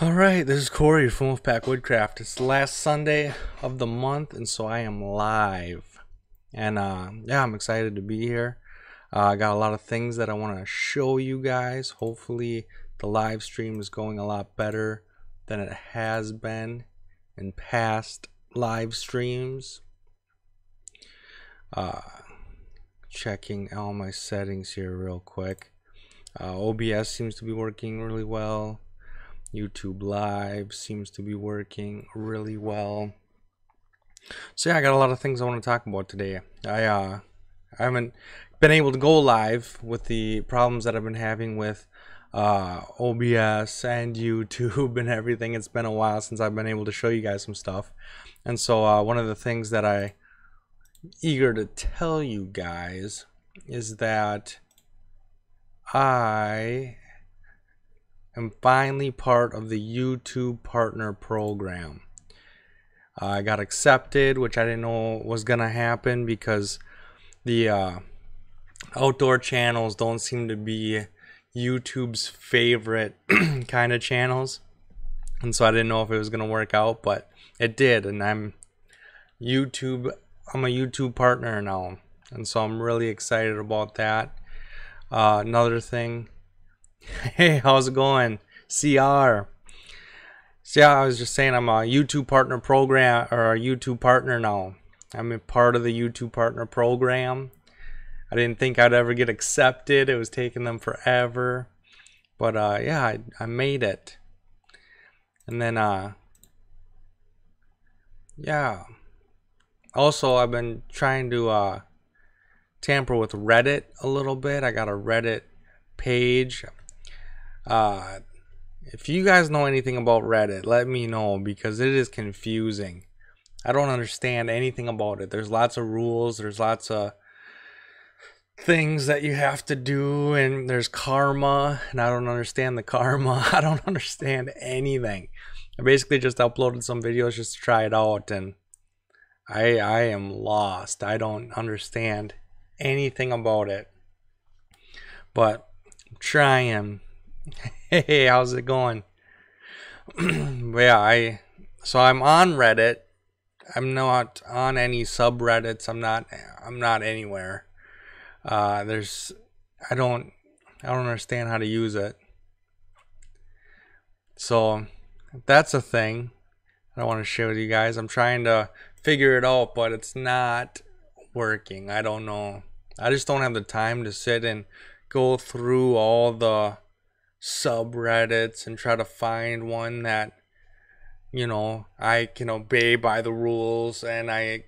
Alright, this is Corey from Woodcraft. It's the last Sunday of the month, and so I am live. And yeah, I'm excited to be here. I got a lot of things that I want to show you guys. Hopefully, the live stream is going a lot better than it has been in past live streams. Checking all my settings here real quick. OBS seems to be working really well. YouTube Live seems to be working really well. So yeah, I got a lot of things I want to talk about today. I haven't been able to go live with the problems that I've been having with OBS and YouTube and everything. It's been a while since I've been able to show you guys some stuff. And so one of the things that I'm eager to tell you guys is that I am finally part of the YouTube Partner Program. I got accepted, which I didn't know was gonna happen because the outdoor channels don't seem to be YouTube's favorite kind of channels, and so I didn't know if it was gonna work out, but it did, and I'm a YouTube partner now, and so I'm really excited about that. Another thing. Hey, how's it going? CR. So yeah, I was just saying I'm a YouTube partner program, or a YouTube partner now. I'm a part of the YouTube partner program. I didn't think I'd ever get accepted. It was taking them forever. But yeah, I made it. And then yeah. Also, I've been trying to tamper with Reddit a little bit. I got a Reddit page. If you guys know anything about Reddit, let me know, because it is confusing. I don't understand anything about it. There's lots of rules, there's lots of things that you have to do, and there's karma, and I don't understand the karma. I don't understand anything. I basically just uploaded some videos just to try it out, and I am lost. I don't understand anything about it, but I'm trying. Hey, how's it going? Yeah, so I'm on Reddit. I'm not on any subreddits. I'm not anywhere. I don't understand how to use it. So that's a thing I want to share with you guys. I'm trying to figure it out, but it's not working. I don't know. I just don't have the time to sit and go through all the subreddits and try to find one that, you know, I can obey by the rules, and I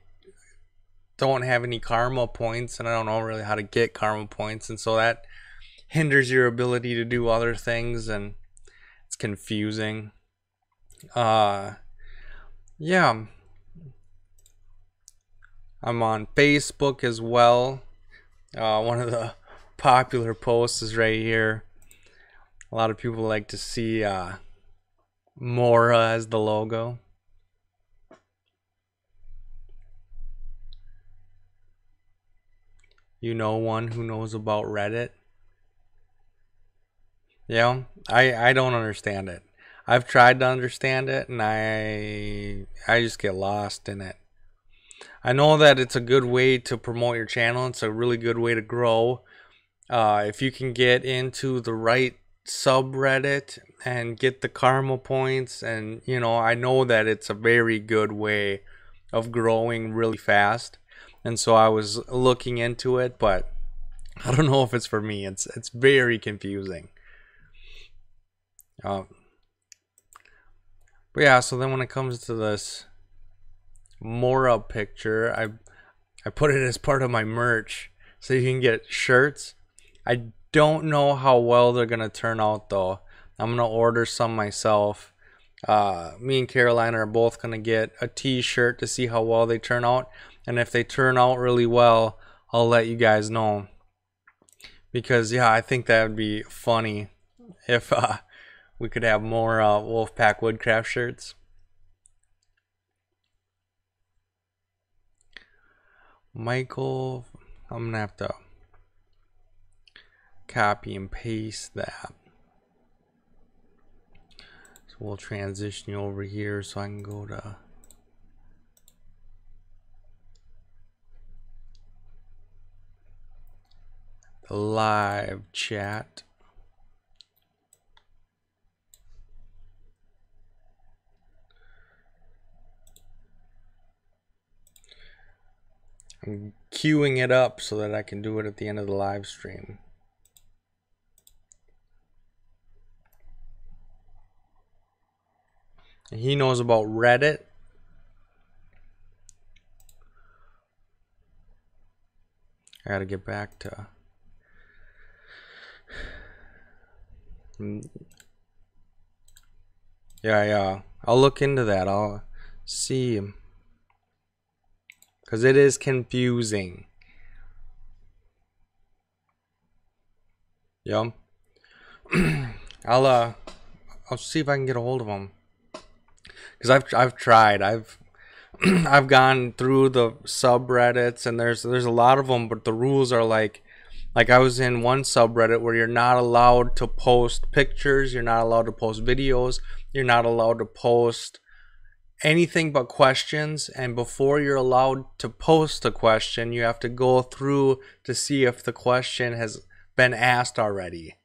don't have any karma points, and I don't know really how to get karma points, and so that hinders your ability to do other things, and it's confusing. Yeah, I'm on Facebook as well. One of the popular posts is right here. A lot of people like to see Mora as the logo. You know one who knows about Reddit? Yeah, I don't understand it. I've tried to understand it, and I just get lost in it. I know that it's a good way to promote your channel. It's a really good way to grow. If you can get into the right subreddit and get the karma points, and you know, I know that it's a very good way of growing really fast, and so I was looking into it, but I don't know if it's for me. It's very confusing. But yeah, so then when it comes to this Mora picture, I put it as part of my merch, so you can get shirts. I don't know how well they're gonna turn out though. I'm gonna order some myself. Me and Caroline are both gonna get a t-shirt to see how well they turn out, and if they turn out really well, I'll let you guys know, because yeah, I think that would be funny if we could have more Wolfpack Woodcraft shirts. Michael, I'm gonna have to copy and paste that. So we'll transition you over here so I can go to the live chat. I'm queuing it up so that I can do it at the end of the live stream. And he knows about Reddit. I gotta get back to yeah. I'll look into that. I'll see, because it is confusing. Yep. I'll see if I can get a hold of them. Because I've tried. I've I've gone through the subreddits, and there's a lot of them, but the rules are like I was in one subreddit where you're not allowed to post pictures, you're not allowed to post videos, you're not allowed to post anything but questions, and before you're allowed to post a question, you have to go through to see if the question has been asked already.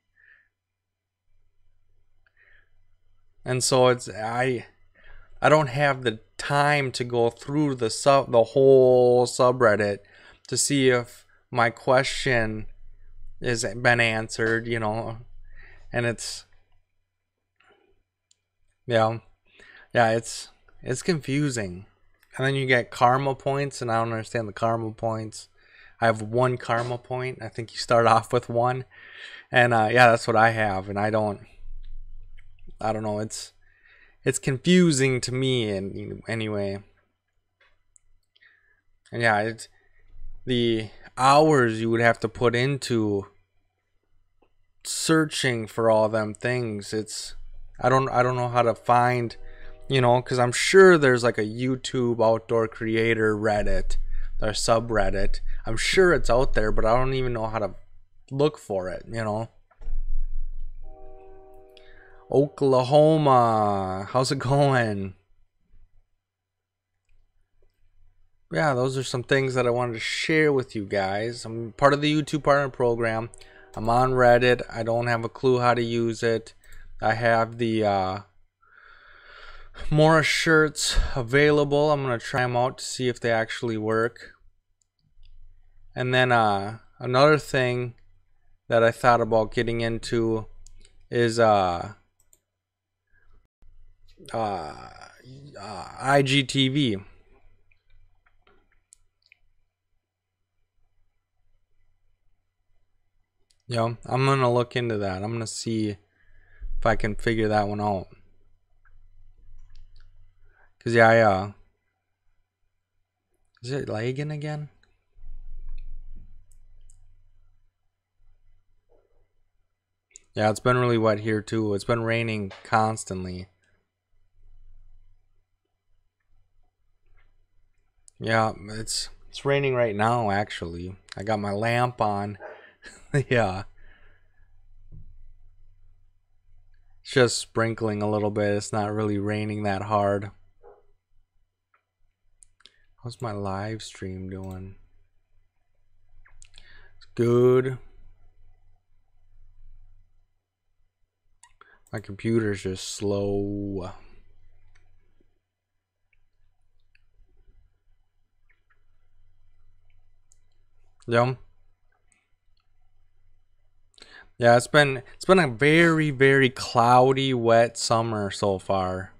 And so it's I don't have the time to go through the whole subreddit to see if my question has been answered, you know. And it's it's confusing. And then you get karma points, and I don't understand the karma points. I have 1 karma point. I think you start off with 1. And yeah, that's what I have, and I don't know, it's confusing to me, and anyway. And yeah, it's the hours you would have to put into searching for all them things. It's I don't know how to find, you know, because I'm sure there's like a YouTube outdoor creator Reddit or subreddit. I'm sure it's out there, but I don't even know how to look for it, you know. Oklahoma, how's it going? Yeah, those are some things that I wanted to share with you guys. I'm part of the YouTube Partner Program. I'm on Reddit. I don't have a clue how to use it. I have the Mora shirts available. I'm going to try them out to see if they actually work. And then another thing that I thought about getting into is IGTV. Yeah, I'm going to look into that. I'm going to see if I can figure that one out. Because, yeah, is it lagging again? Yeah, it's been really wet here, too. It's been raining constantly. Yeah, it's raining right now, actually. I got my lamp on. Yeah. It's just sprinkling a little bit. It's not really raining that hard. How's my live stream doing? It's good. My computer's just slow. Yum. Yeah, it's been a very, very cloudy, wet summer so far.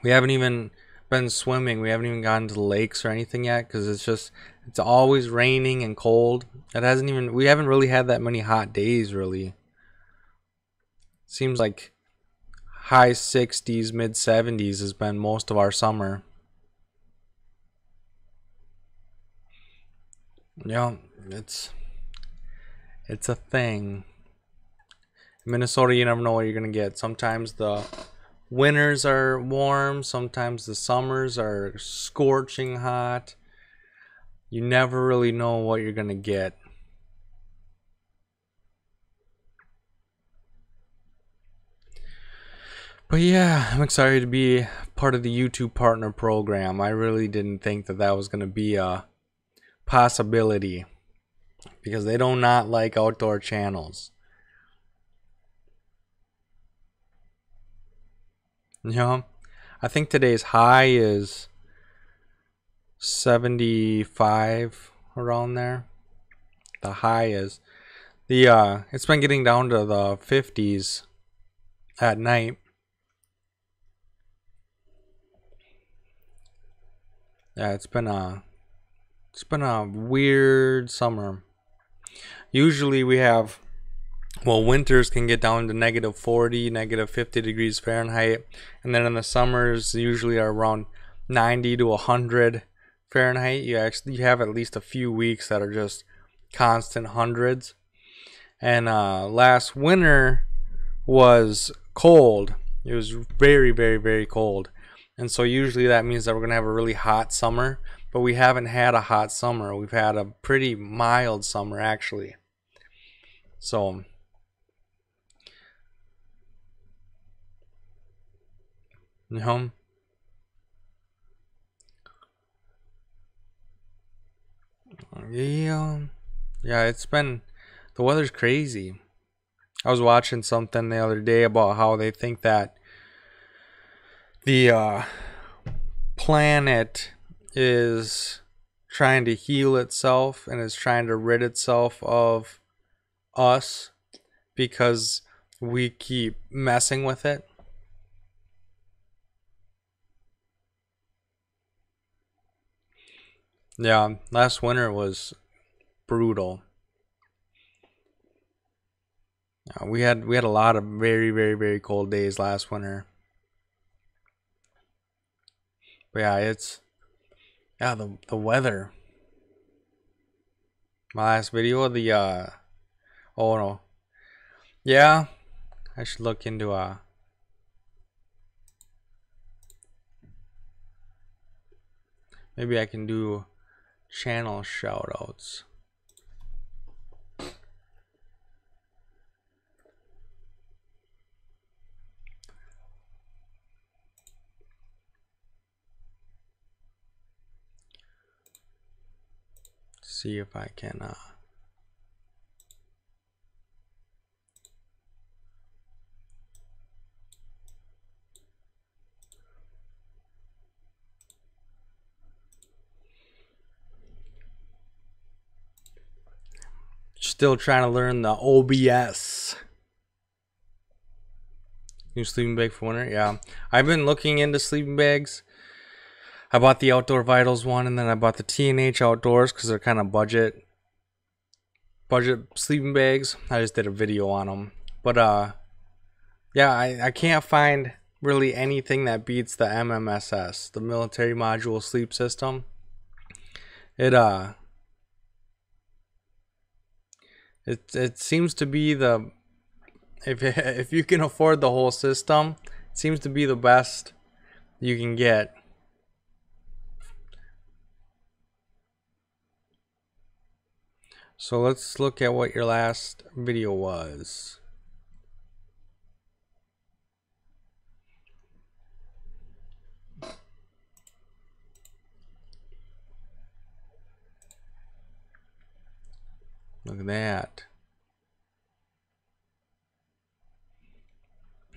We haven't even been swimming. We haven't even gotten to the lakes or anything yet, because it's always raining and cold. We haven't really had that many hot days, really. Seems like high 60s, mid 70s has been most of our summer. Yeah, it's a thing. In Minnesota, you never know what you're gonna get. Sometimes the winters are warm, sometimes the summers are scorching hot. You never really know what you're gonna get. But yeah, I'm excited to be part of the YouTube partner program. I really didn't think that that was going to be a possibility because they do not like outdoor channels. You know, I think today's high is 75 around there. The high is it's been getting down to the 50s at night. Yeah, it's been a weird summer. Usually we have, well, winters can get down to negative 40, negative 50 degrees Fahrenheit, and then in the summers usually are around 90 to 100 Fahrenheit. You have at least a few weeks that are just constant hundreds. And last winter was cold. It was very, very, very cold. And so usually that means that we're going to have a really hot summer. But we haven't had a hot summer. We've had a pretty mild summer, actually. So, you know, yeah, it's been, the weather's crazy. I was watching something the other day about how they think that the planet is trying to heal itself and is trying to rid itself of us because we keep messing with it. Yeah, last winter was brutal. We had a lot of very, very, very cold days last winter. But yeah, the weather. My last video, oh no. Yeah, I should look into maybe I can do channel shoutouts. See if I can still trying to learn the OBS. New sleeping bag for winter. Yeah, I've been looking into sleeping bags. I bought the Outdoor Vitals one, and then I bought the T&H Outdoors because they're kind of budget sleeping bags. I just did a video on them, but yeah, I can't find really anything that beats the MMSS, the Military Module Sleep System. It seems to be the, if you can afford the whole system, it seems to be the best you can get. So let's look at what your last video was. Look at that.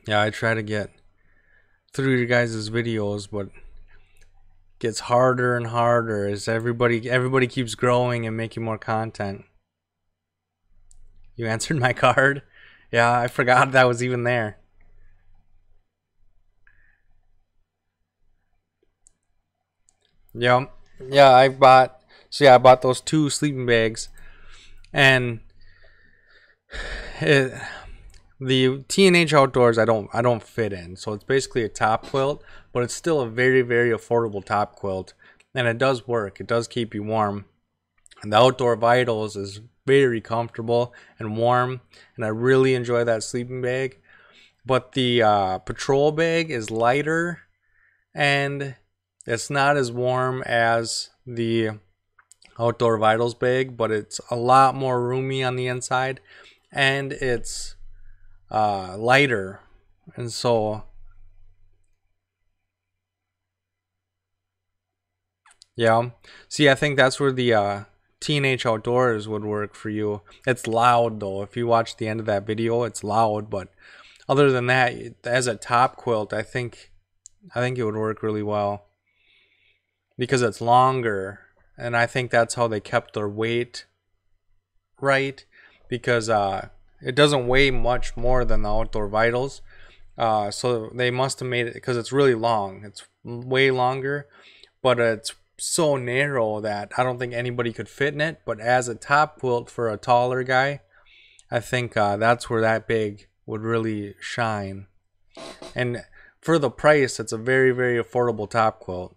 Yeah, I try to get through your guys' videos, but it gets harder and harder as everybody keeps growing and making more content. You answered my card? Yeah, I forgot that was even there. Yeah, I bought those 2 sleeping bags, and the T&H Outdoors I don't fit in, so it's basically a top quilt, but it's still a very, very affordable top quilt, and it does work. It does keep you warm. And the Outdoor Vitals is very comfortable and warm, and I really enjoy that sleeping bag. But the patrol bag is lighter, and it's not as warm as the Outdoor Vitals bag, but it's a lot more roomy on the inside, and it's lighter, and so Yeah. See, I think that's where the Teenage Outdoors would work for you. It's loud though. If you watch the end of that video, it's loud. But other than that, as a top quilt, I think it would work really well because it's longer, and I think that's how they kept their weight right, because it doesn't weigh much more than the Outdoor Vitals. So they must have made it because it's really long. It's way longer, but it's so narrow that I don't think anybody could fit in it. But as a top quilt for a taller guy, I think that's where that big would really shine. And for the price, it's a very, very affordable top quilt.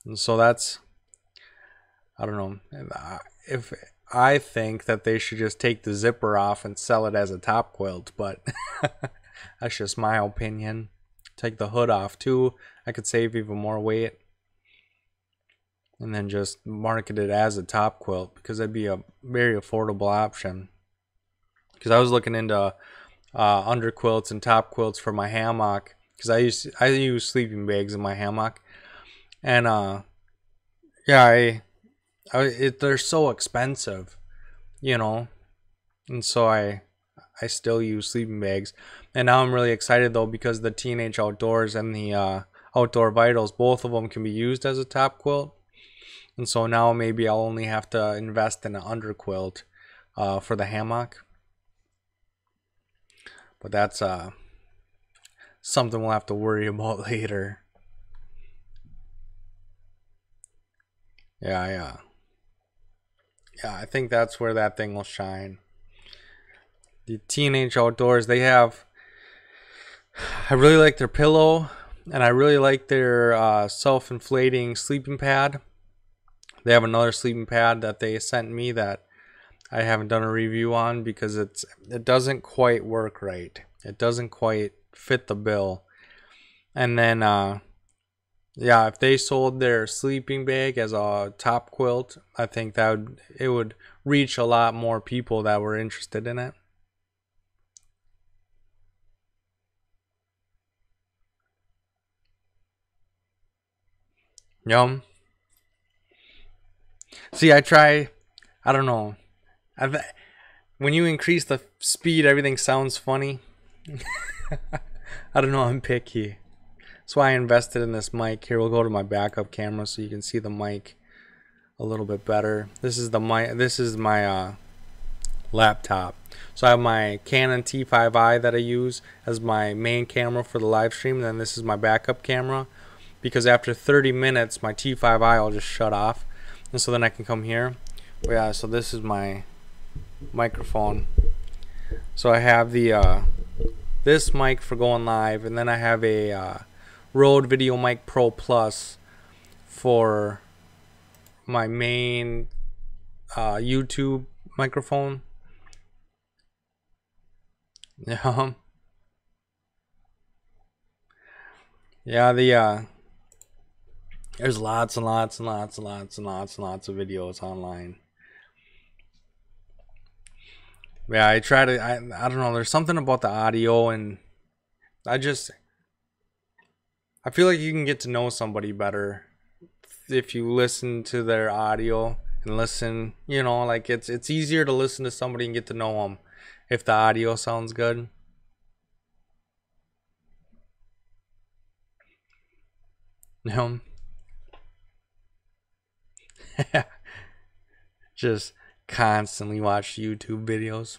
And so that's, I don't know, if I think that they should just take the zipper off and sell it as a top quilt, but that's just my opinion. Take the hood off too. I could save even more weight. And then just market it as a top quilt because that'd be a very affordable option. Because I was looking into under quilts and top quilts for my hammock, because I use sleeping bags in my hammock, and yeah, they're so expensive, you know, and so I still use sleeping bags. And now I'm really excited though, because the Teenage Outdoors and the Outdoor Vitals, both of them can be used as a top quilt. And so now maybe I'll only have to invest in an under quilt for the hammock. But that's something we'll have to worry about later. Yeah, I think that's where that thing will shine. The Teenage Outdoors, they have, I really like their pillow, and I really like their self-inflating sleeping pad. They have another sleeping pad that they sent me that I haven't done a review on because it doesn't quite work right. It doesn't quite fit the bill. And then yeah, if they sold their sleeping bag as a top quilt, I think it would reach a lot more people that were interested in it. Yum. See, I don't know. When you increase the speed, everything sounds funny. I don't know, I'm picky. That's why I invested in this mic. Here, we'll go to my backup camera so you can see the mic a little bit better. This is my laptop. So I have my Canon T5i that I use as my main camera for the live stream. And then this is my backup camera, because after 30 minutes, my T5i will just shut off. And so then I can come here. But yeah, so this is my microphone. So I have the this mic for going live, and then I have a Rode Video Mic Pro Plus for my main YouTube microphone. Yeah. Yeah, there's lots and lots and lots and lots and lots and lots of videos online. Yeah, I don't know, there's something about the audio, and I feel like you can get to know somebody better if you listen to their audio and listen, you know, like it's easier to listen to somebody and get to know them if the audio sounds good. You know? Just constantly watch YouTube videos.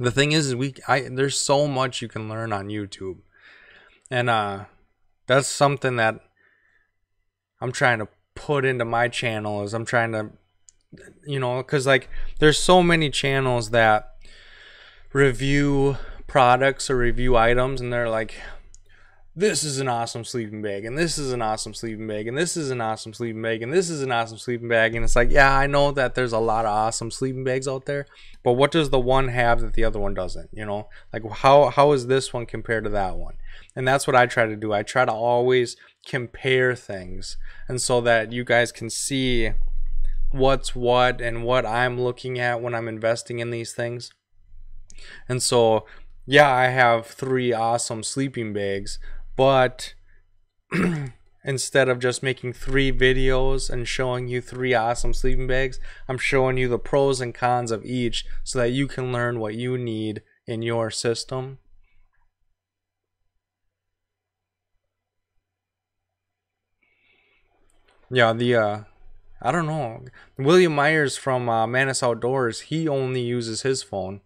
The thing is there's so much you can learn on YouTube, and that's something that I'm trying to put into my channel. Is I'm trying to, you know, because like there's so many channels that review products or review items, and they're like, this is an awesome sleeping bag, and this is an awesome sleeping bag, and this is an awesome sleeping bag, and this is an awesome sleeping bag. And it's like, yeah, I know that there's a lot of awesome sleeping bags out there, but what does the one have that the other one doesn't? You know, like how is this one compared to that one? And that's what I try to do. I try to always compare things, and so that you guys can see what's what and what I'm looking at when I'm investing in these things. And so, yeah, I have 3 awesome sleeping bags, but instead of just making 3 videos and showing you 3 awesome sleeping bags, I'm showing you the pros and cons of each so that you can learn what you need in your system. Yeah, I don't know. William Myers from Manus Outdoors, he only uses his phone,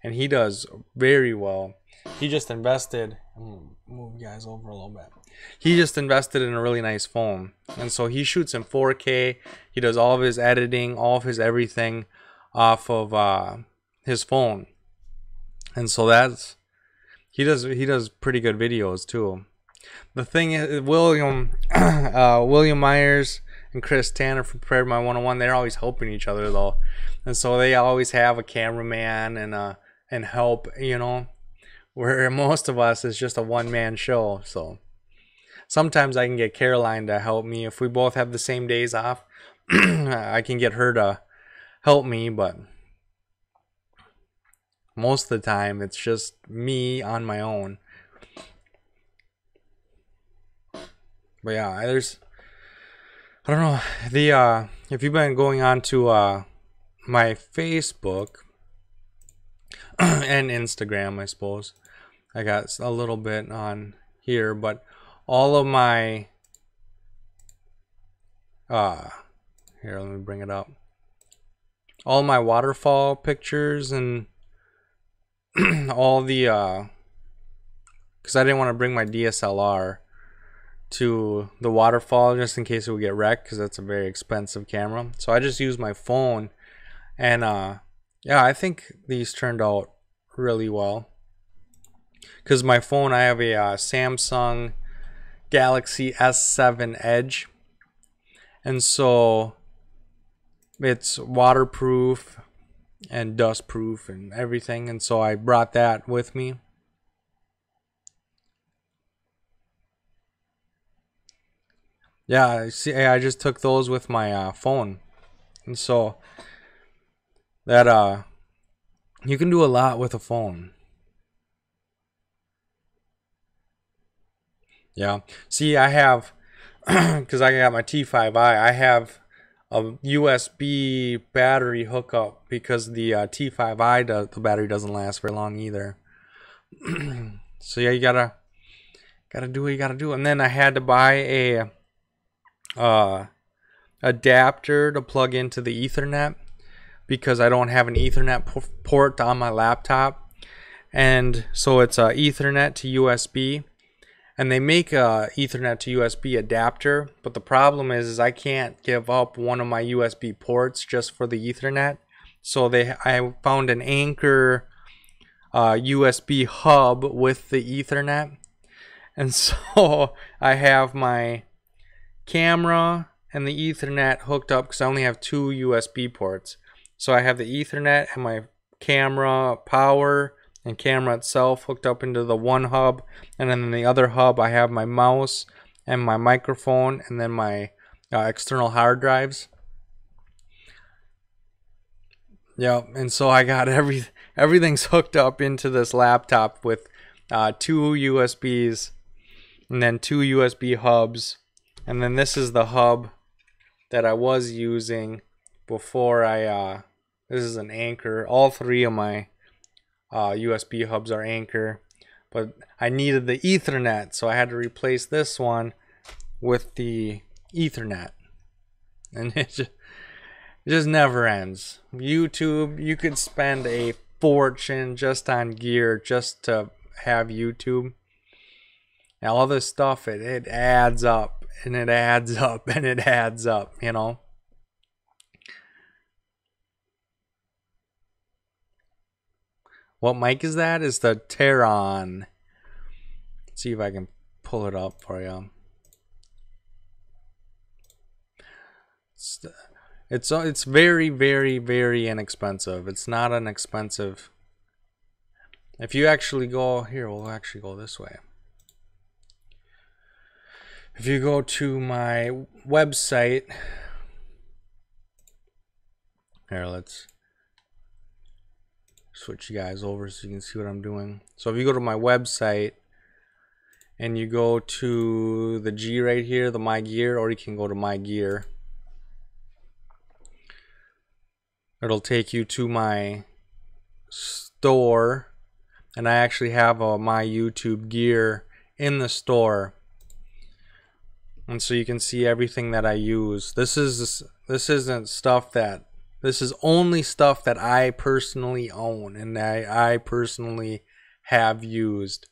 and he does very well. He just invested. I'm gonna move you guys over a little bit. He just invested in a really nice phone, and so he shoots in 4K. He does all of his editing, all of his everything off of his phone, and so he does pretty good videos too. The thing is, William Myers and Chris Tanner from Prepared My 101, they're always helping each other though, and so they always have a cameraman and help, you know, where most of us is just a one-man show. So sometimes I can get Caroline to help me if we both have the same days off. I can get her to help me, but most of the time it's just me on my own. But yeah, I don't know, if you've been going on to my Facebook and Instagram, I suppose I got a little bit on here, but all of my here, let me bring it up. All my waterfall pictures and all the because I didn't want to bring my DSLR to the waterfall just in case it would get wrecked, because that's a very expensive camera. So I just used my phone, and yeah, I think these turned out really well. Because my phone, I have a Samsung Galaxy S7 Edge, and so it's waterproof and dustproof and everything, and so I brought that with me. Yeah, see, I just took those with my phone, and so that you can do a lot with a phone. Yeah, see, I have because I got my T5i, I have a USB battery hookup because the T5i the battery doesn't last very long either. So yeah, you gotta do what you gotta do. And then I had to buy a adapter to plug into the Ethernet because I don't have an Ethernet port on my laptop, and so it's a Ethernet to USB. And they make a Ethernet to USB adapter, but the problem is I can't give up one of my USB ports just for the Ethernet. So I found an Anchor USB hub with the Ethernet, and so I have my camera and the Ethernet hooked up because I only have 2 USB ports. So I have the Ethernet and my camera power and camera itself hooked up into the one hub, and then in the other hub I have my mouse and my microphone and then my external hard drives. Yeah, and so I got everything's hooked up into this laptop with 2 USBs and then 2 USB hubs, and then this is the hub that I was using before this is an Anchor. All 3 of my USB hubs are Anchor, but I needed the Ethernet, so I had to replace this one with the Ethernet, and it just never ends. YouTube, you could spend a fortune just on gear just to have YouTube. Now all this stuff, it adds up and it adds up and it adds up, you know. What mic is that? Is the Terron. Let's see if I can pull it up for you. It's very, very, very inexpensive. It's not an expensive. If you actually go here, we'll actually go this way. If you go to my website, here, let's switch you guys over so you can see what I'm doing. So if you go to my website and you go to the G right here, the My Gear, or you can go to My Gear. It'll take you to my store, and I actually have my YouTube gear in the store, and so you can see everything that I use. This isn't stuff that, this is only stuff that I personally own and I personally have used.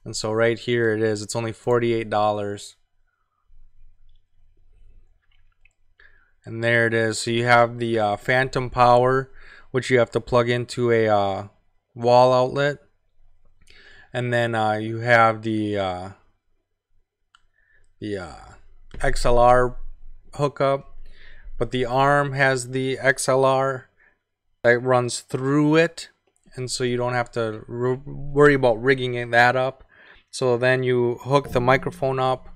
And so right here it is. It's only $48. And there it is. So you have the phantom power, which you have to plug into a wall outlet. And then you have the XLR hookup. But the arm has the XLR that runs through it. And so you don't have to worry about rigging that up. So then you hook the microphone up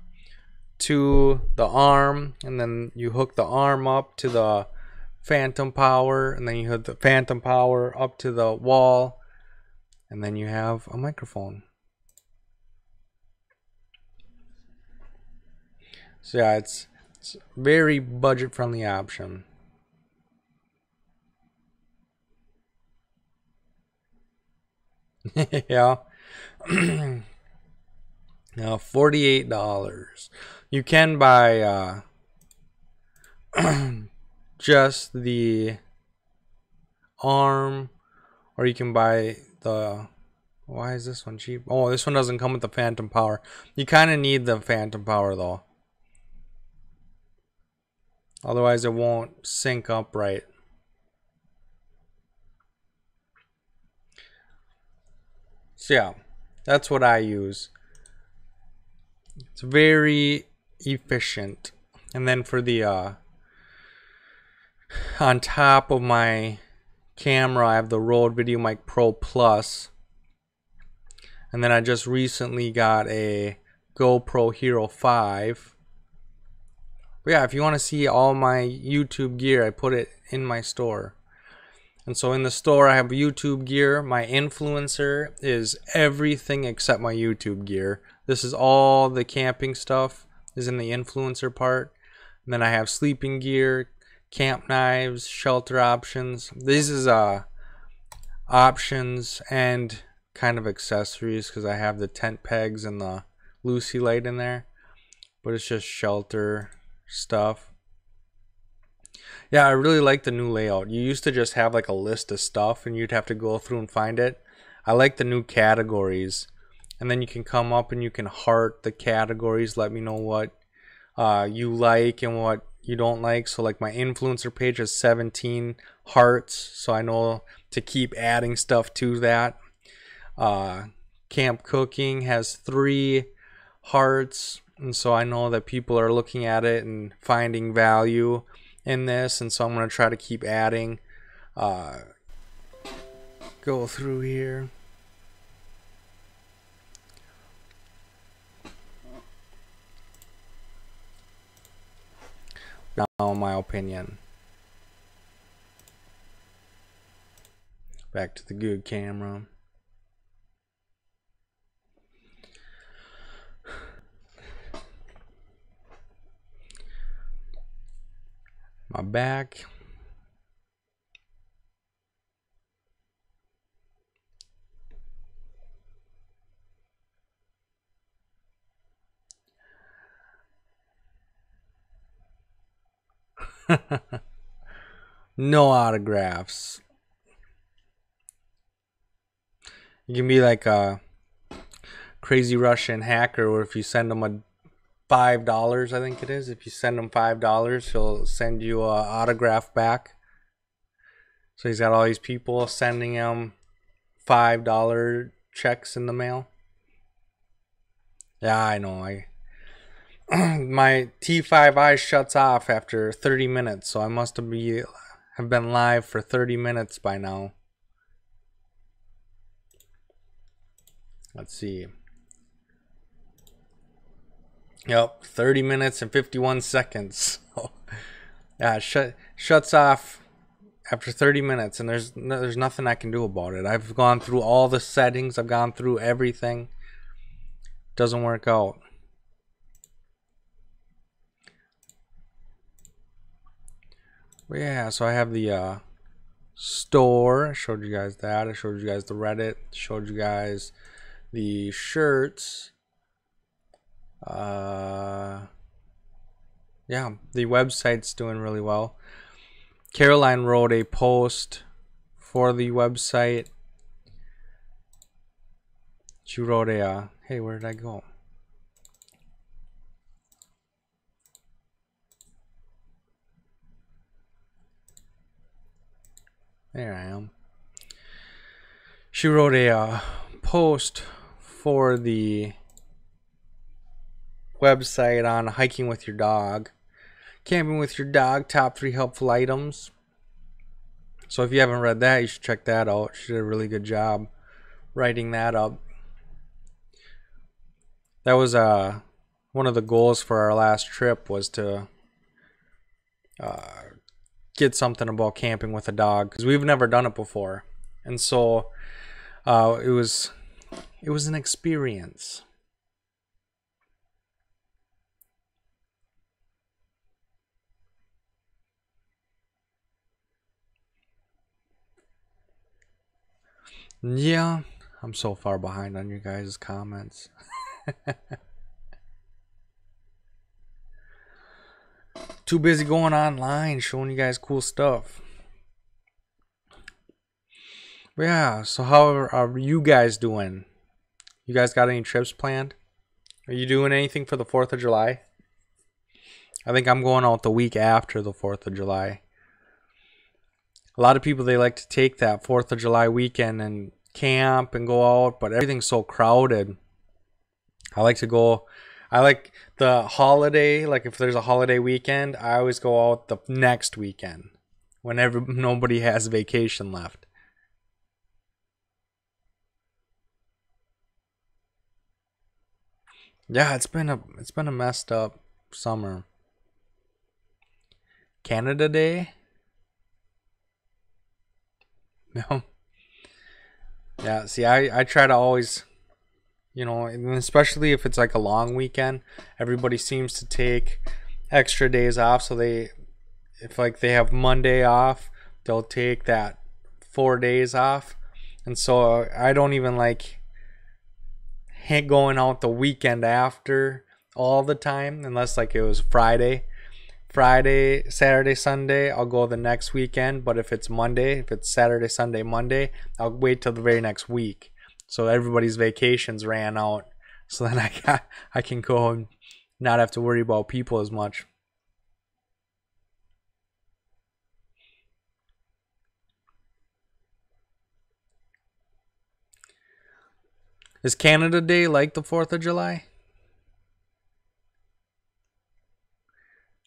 to the arm, and then you hook the arm up to the phantom power, and then you hook the phantom power up to the wall, and then you have a microphone. So yeah, it's a very budget friendly option. Yeah. Now $48. You can buy just the arm, or you can buy the, why is this one cheap? Oh, this one doesn't come with the phantom power. You kind of need the phantom power though, otherwise it won't sync up right. So yeah, that's what I use. It's very efficient. And then for the on top of my camera, I have the Rode VideoMic Pro Plus. And then I just recently got a GoPro Hero 5. But yeah, if you want to see all my YouTube gear, I put it in my store. And so in the store I have YouTube gear. My influencer is everything except my YouTube gear. This is all the camping stuff is in the influencer part. And then I have sleeping gear, camp knives, shelter options. This is options and kind of accessories, because I have the tent pegs and the Lucy light in there. But it's just shelter stuff. Yeah, I really like the new layout. You used to just have like a list of stuff and you'd have to go through and find it. I like the new categories. And then you can come up and you can heart the categories. Let me know what you like and what you don't like. So like my influencer page has 17 hearts. So I know to keep adding stuff to that. Camp cooking has 3 hearts. And so I know that people are looking at it and finding value in this, and so I'm going to try to keep adding. Go through here. Now, my opinion. Back to the good camera. My back. No autographs. You can be like a crazy Russian hacker, or if you send them a $5, I think it is. If you send him $5, he'll send you an autograph back. So he's got all these people sending him $5 checks in the mail. Yeah, I know. My T5i shuts off after 30 minutes, so I must have been live for 30 minutes by now. Let's see. Yep, 30 minutes and 51 seconds. Yeah, shuts off after 30 minutes, and there's nothing I can do about it. I've gone through all the settings. I've gone through everything. doesn't work out. But yeah, so I have the store. I showed you guys that. I showed you guys the Reddit. Showed you guys the shirts. Yeah, the website's doing really well. Caroline wrote a post for the website. She wrote a hey, where did I go? There I am. She wrote a post for the website on hiking with your dog, camping with your dog, top 3 helpful items. So if you haven't read that, you should check that out. She did a really good job writing that up. That was one of the goals for our last trip, was to get something about camping with a dog, because we've never done it before, and so it was an experience. Yeah, I'm so far behind on you guys' comments. Too busy going online showing you guys cool stuff. But yeah, so how are you guys doing? You guys got any trips planned? Are you doing anything for the 4th of July? I think I'm going out the week after the 4th of July. A lot of people, they like to take that 4th of July weekend and camp and go out, but everything's so crowded. I like to go, I like the holiday, like if there's a holiday weekend, I always go out the next weekend whenever nobody has vacation left. Yeah, it's been a messed up summer. Canada Day? No. Yeah, see, I try to always, you know, and especially if it's like a long weekend, everybody seems to take extra days off. So if like they have Monday off, they'll take that 4 days off. And so I don't even like going out the weekend after all the time, unless like it was Friday, Saturday, Sunday, I'll go the next weekend. But if it's Monday, if it's Saturday, Sunday, Monday, I'll wait till the very next week. So everybody's vacations ran out. So then I can go and not have to worry about people as much. Is Canada Day like the 4th of July?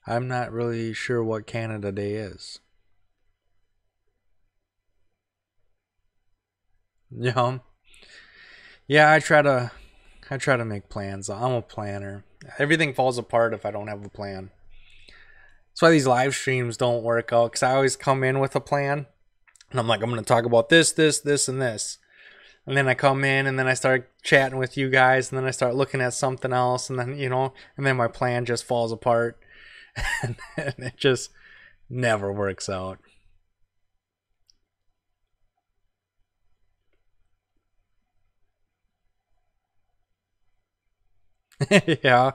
I'm not really sure what Canada Day is. Yeah. Yeah, I try to make plans. I'm a planner. Everything falls apart if I don't have a plan. That's why these live streams don't work out, because I always come in with a plan. And I'm like, I'm going to talk about this, this, this, and this. And then I come in and then I start chatting with you guys. And then I start looking at something else. And then, you know, and then my plan just falls apart. And it just never works out. Yeah.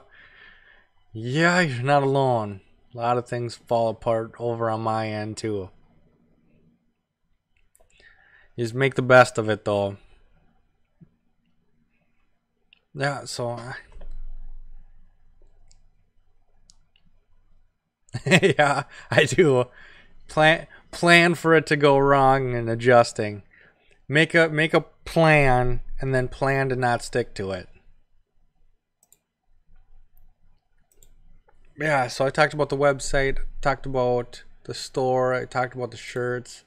Yeah, you're not alone. A lot of things fall apart over on my end too. You just make the best of it though. Yeah, so yeah, I do. Plan for it to go wrong and adjusting. Make a plan and then plan to not stick to it. Yeah, so I talked about the website, talked about the store, I talked about the shirts.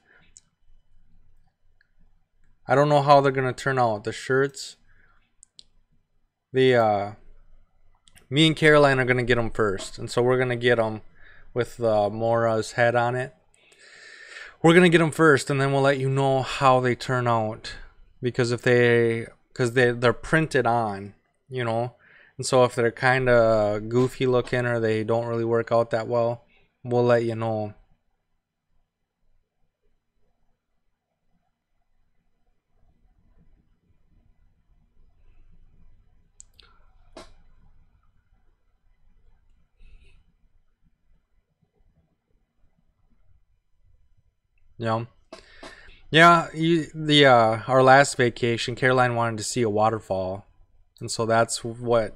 I don't know how they're gonna turn out. The shirts, me and Caroline are gonna get them first, and so we're gonna get them with Mora's head on it. We're gonna get them first, and then we'll let you know how they turn out, because they're printed on, you know. And so if they're kind of goofy looking or they don't really work out that well, we'll let you know. Yeah. Yeah, our last vacation, Caroline wanted to see a waterfall. And so that's what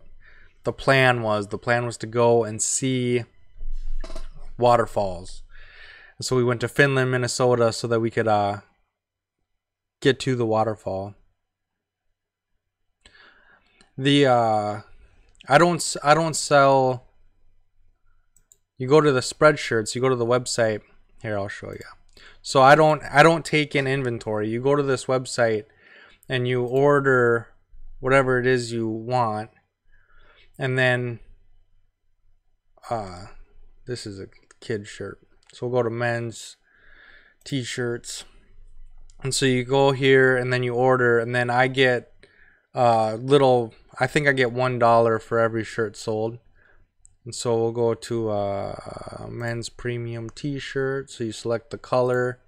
the plan was. The plan was to go and see waterfalls. And so we went to Finland, Minnesota so that we could get to the waterfall. I don't sell. You go to the Spreadshirts, you go to the website. Here, I'll show you. So I don't take in inventory. You go to this website and you order whatever it is you want, and then this is a kid shirt. So we'll go to men's t-shirts, and so you go here and then you order, and then I get I think I get $1 for every shirt sold. And so we'll go to men's premium t-shirt. So you select the color.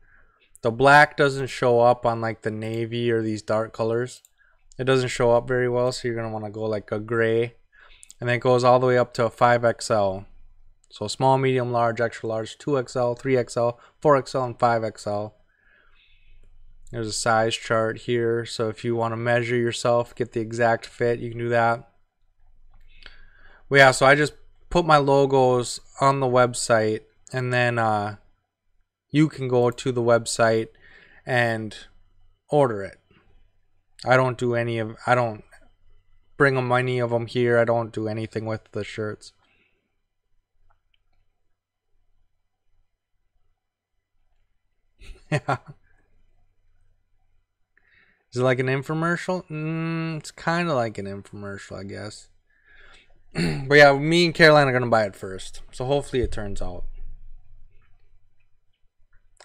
The black doesn't show up on like the navy or these dark colors. It doesn't show up very well, so you're going to want to go like a gray. And then it goes all the way up to a 5XL. So small, medium, large, extra large, 2XL, 3XL, 4XL, and 5XL. There's a size chart here. So if you want to measure yourself, get the exact fit, you can do that. Well, yeah, so I just put my logos on the website, and then you can go to the website and order it. I don't bring them any of them here. I don't do anything with the shirts. Yeah. Is it like an infomercial? It's kind of like an infomercial, I guess. But yeah, me and Caroline are going to buy it first. So hopefully it turns out.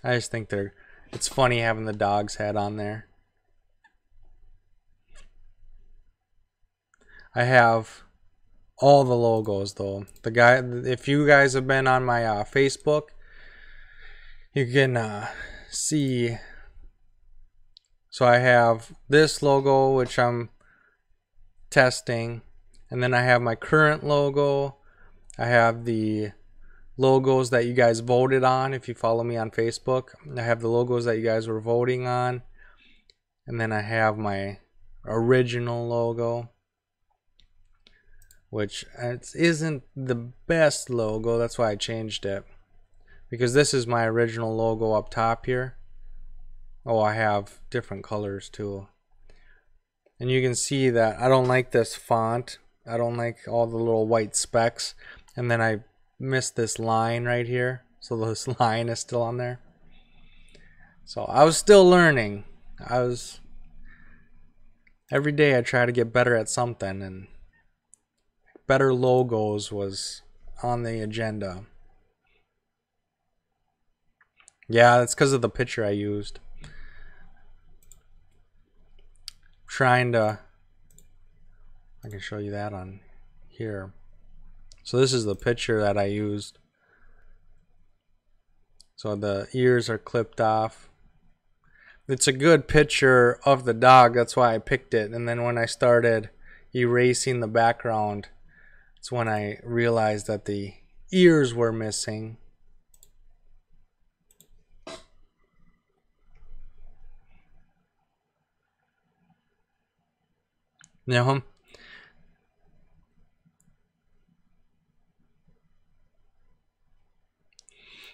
I just think it's funny having the dog's head on there. I have all the logos though. If you guys have been on my Facebook, you can see. So I have this logo, which I'm testing. And then I have my current logo. I have the logos that you guys voted on. If you follow me on Facebook, I have the logos that you guys were voting on. And then I have my original logo, which isn't the best logo. That's why I changed it. Because this is my original logo up top here. Oh, I have different colors too. And you can see that I don't like this font. I don't like all the little white specks. And then I missed this line right here. So this line is still on there. So I was still learning. Every day I try to get better at something, and better logos was on the agenda. Yeah, that's because of the picture I used. I can show you that on here. So this is the picture that I used. So the ears are clipped off. It's a good picture of the dog, that's why I picked it. And then when I started erasing the background, it's when I realized that the ears were missing. No.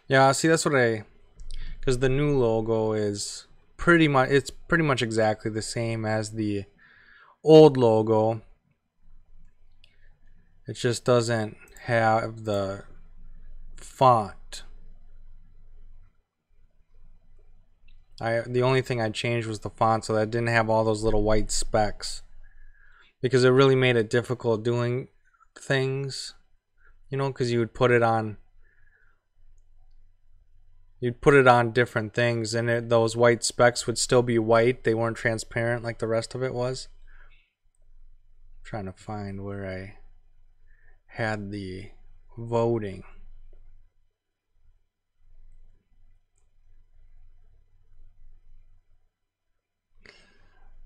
Yeah, see, that's what because the new logo is pretty much exactly the same as the old logo. It just doesn't have the font. The only thing I changed was the font, so that it didn't have all those little white specks, because it really made it difficult doing things, you know, because you would put it on different things, and those white specks would still be white. They weren't transparent like the rest of it was. I'm trying to find where had the voting.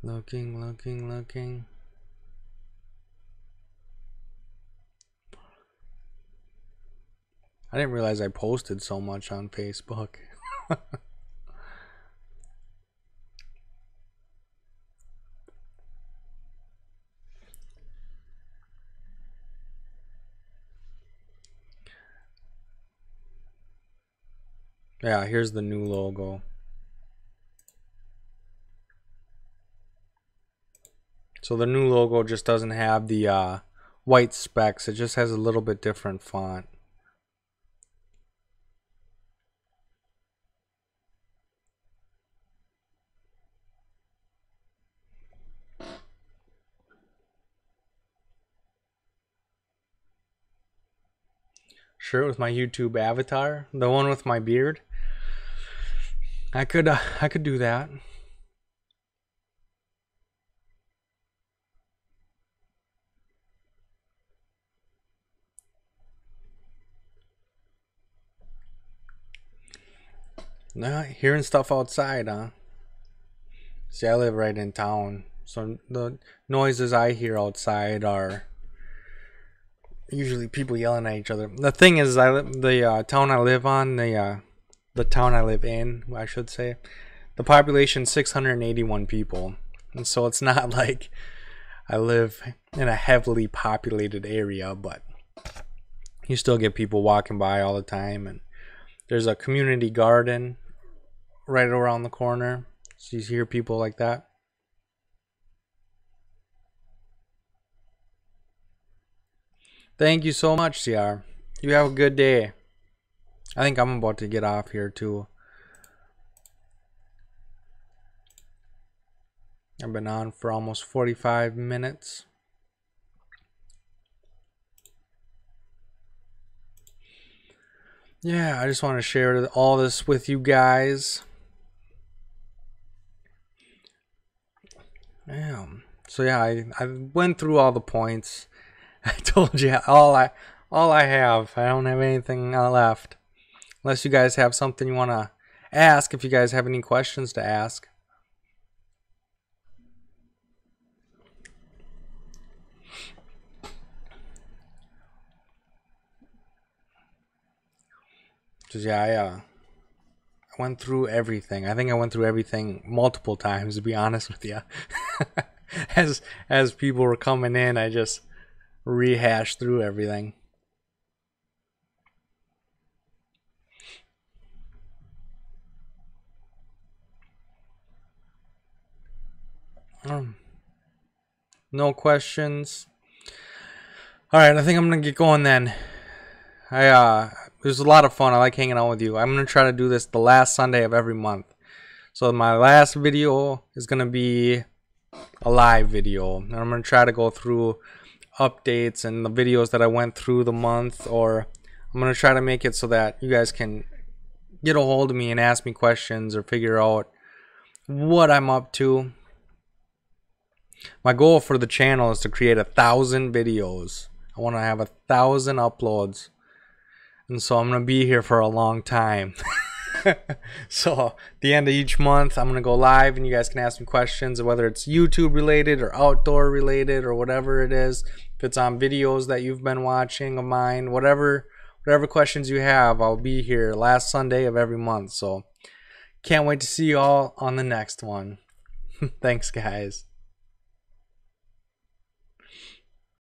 Looking. I didn't realize I posted so much on Facebook. Yeah, here's the new logo. So the new logo just doesn't have the white specks. It just has a little bit different font. Shirt with my YouTube avatar, the one with my beard. I could do that. Nah, hearing stuff outside, huh? See, I live right in town, so the noises I hear outside are usually people yelling at each other. The thing is, the town I live on, the town I live in, I should say, the population 681 people, and so it's not like I live in a heavily populated area, but you still get people walking by all the time, and there's a community garden right around the corner, so you hear people like that. Thank you so much, CR. You have a good day. I think I'm about to get off here too. I've been on for almost 45 minutes. Yeah, I just want to share all this with you guys. Yeah. So yeah, I went through all the points. I told you all I have. I don't have anything left. Unless you guys have something you want to ask, if you guys have any questions to ask. Because yeah, I went through everything. I think I went through everything multiple times, to be honest with you. As people were coming in, I just rehashed through everything. No questions. All right, I think I'm gonna get going then. It was a lot of fun. I like hanging out with you. I'm gonna try to do this the last Sunday of every month. So my last video is gonna be a live video, and I'm gonna try to go through updates and the videos that I went through the month, or I'm gonna try to make it so that you guys can get a hold of me and ask me questions or figure out what I'm up to. My goal for the channel is to create 1,000 videos. I want to have 1,000 uploads, and so I'm gonna be here for a long time. So at the end of each month, I'm gonna go live, and you guys can ask me questions, whether it's YouTube related or outdoor related or whatever it is. If it's on videos that you've been watching of mine, whatever questions you have, I'll be here last Sunday of every month. So can't wait to see you all on the next one. Thanks, guys.